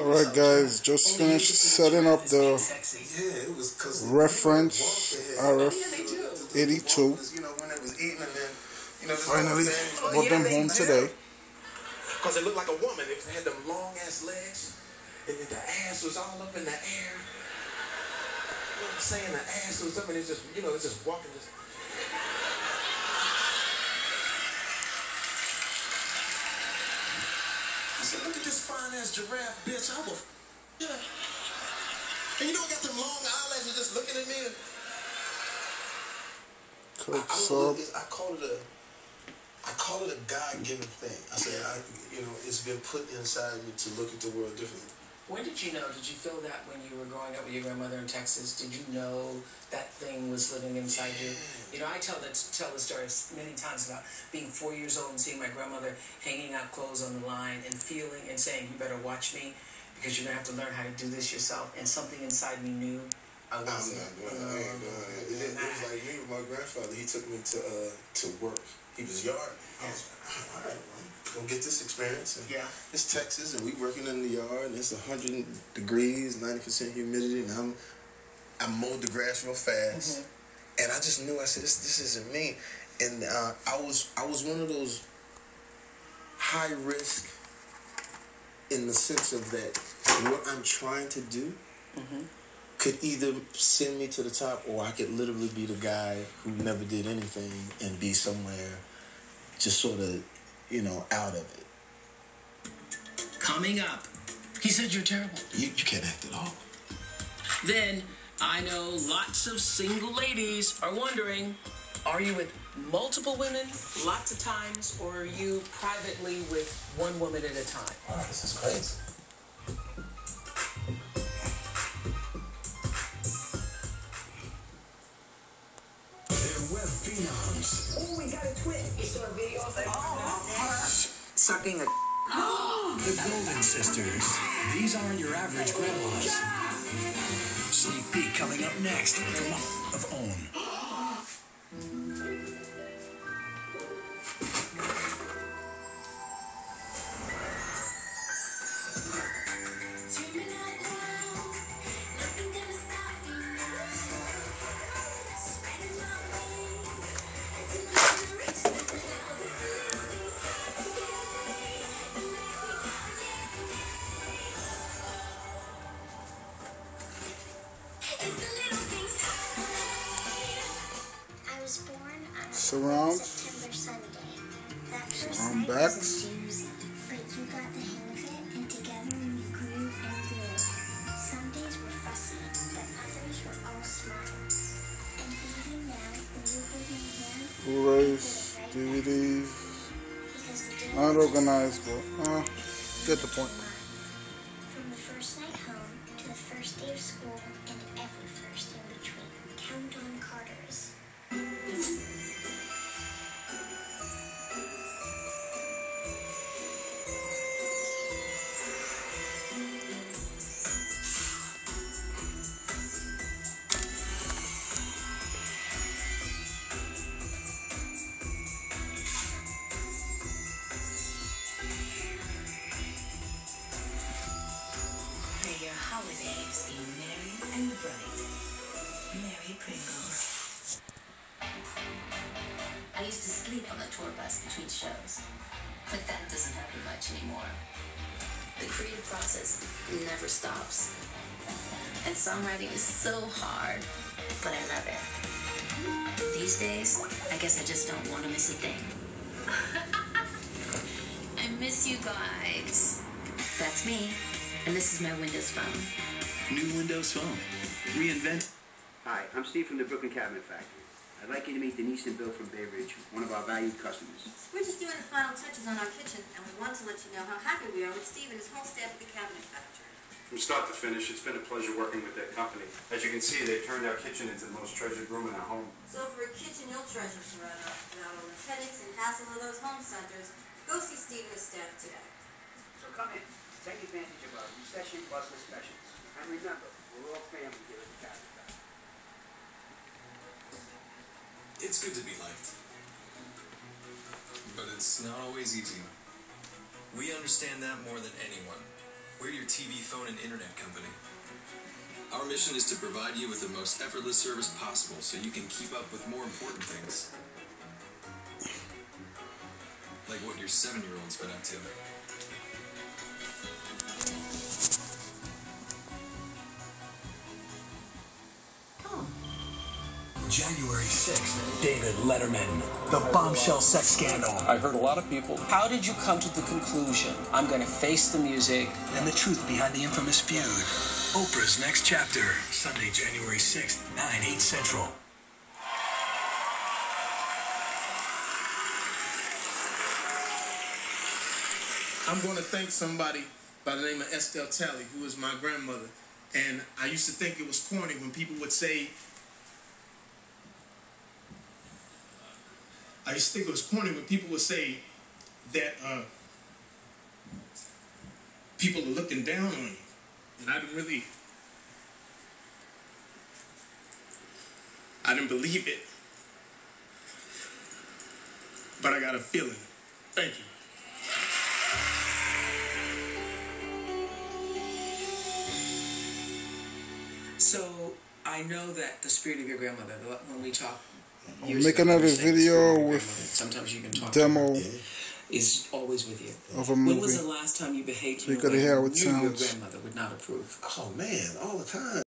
Alright guys, just finished setting up the reference RF82. Finally brought them home today. Because it looked like a woman. It had them long ass legs, and then the ass was all up in the air. You know what I'm saying? The ass was up, and it's just, it's just walking. I said, look at this fine ass giraffe, bitch. I will, yeah. And you don't got them long eyelashes just looking at me. I call it a God-given thing. I said, it's been put inside me to look at the world differently. When did you know? Did you feel that when you were growing up with your grandmother in Texas? Did you know that thing was living inside you? You know, I tell the story many times about being 4 years old and seeing my grandmother hanging out clothes on the line and feeling and saying, "You better watch me because you're gonna have to learn how to do this yourself." And something inside me knew I wasn't. It was like me with my grandfather. He took me to work. He was yard. I was like, all right, well, go get this experience. And it's Texas, and we working in the yard, and it's 100 degrees, 90% humidity, and I mowed the grass real fast, and I just knew. I said, this isn't me. And I was one of those high risk in the sense of that what I'm trying to do could either send me to the top, or I could literally be the guy who never did anything and be somewhere just sort of, out of it. Coming up, he said you're terrible. You can't act at all. Then, I know lots of single ladies are wondering, are you with multiple women lots of times, or are you privately with one woman at a time? Wow, this is crazy. Web phenoms. Oh, we got a twin. You saw a video of it? Sucking a The Golden Sisters. These aren't your average grandmas. Sneak peek coming up next from of OWN. Surround backs. But you got the hang of it, and together we grew and grew. Some days were fussy, but others were all smiles. And even now, when you hold my hand, Blu-rays, DVDs, not organized, but get the point. From the first night home to the first day of school and every first in between, count on Carter's. Holidays be merry and bright. Merry Pringles. I used to sleep on the tour bus between shows, but that doesn't happen much anymore. The creative process never stops. And songwriting is so hard, but I love it. These days, I guess I just don't want to miss a thing. I miss you guys. That's me. And this is my Windows Phone. New Windows Phone. Reinvent. Hi, I'm Steve from the Brooklyn Cabinet Factory. I'd like you to meet Denise and Bill from Bay Ridge, one of our valued customers. We're just doing the final touches on our kitchen, and we want to let you know how happy we are with Steve and his whole staff at the Cabinet Factory. From start to finish, it's been a pleasure working with that company. As you can see, they've turned our kitchen into the most treasured room in our home. So for a kitchen you'll treasure, Serrano, without all the headaches and hassle of those home centers, go see Steve and his staff today. So come in. Take advantage of our recession bustle specials. And remember, we're all family here at the Cabinet Factory. It's good to be liked. But it's not always easy. We understand that more than anyone. We're your TV, phone, and internet company. Our mission is to provide you with the most effortless service possible so you can keep up with more important things. Like what your 7-year-old's been up to. January 6th, David Letterman, the bombshell sex scandal. I heard a lot of people. How did you come to the conclusion, I'm going to face the music? And the truth behind the infamous feud. Oprah's next chapter, Sunday, January 6th, 9/8 Central. I'm going to thank somebody by the name of Estelle Talley, who is my grandmother. And I used to think it was corny when people would say, that people are looking down on you. And I didn't believe it. But I got a feeling. Thank you. So I know that the spirit of your grandmother, when we talk, I'll make another video with sometimes you can talk demo is always with you. of a movie. When was the last time you behaved So you gotta hear how it your sounds. grandmother would not approve? Oh man, all the time.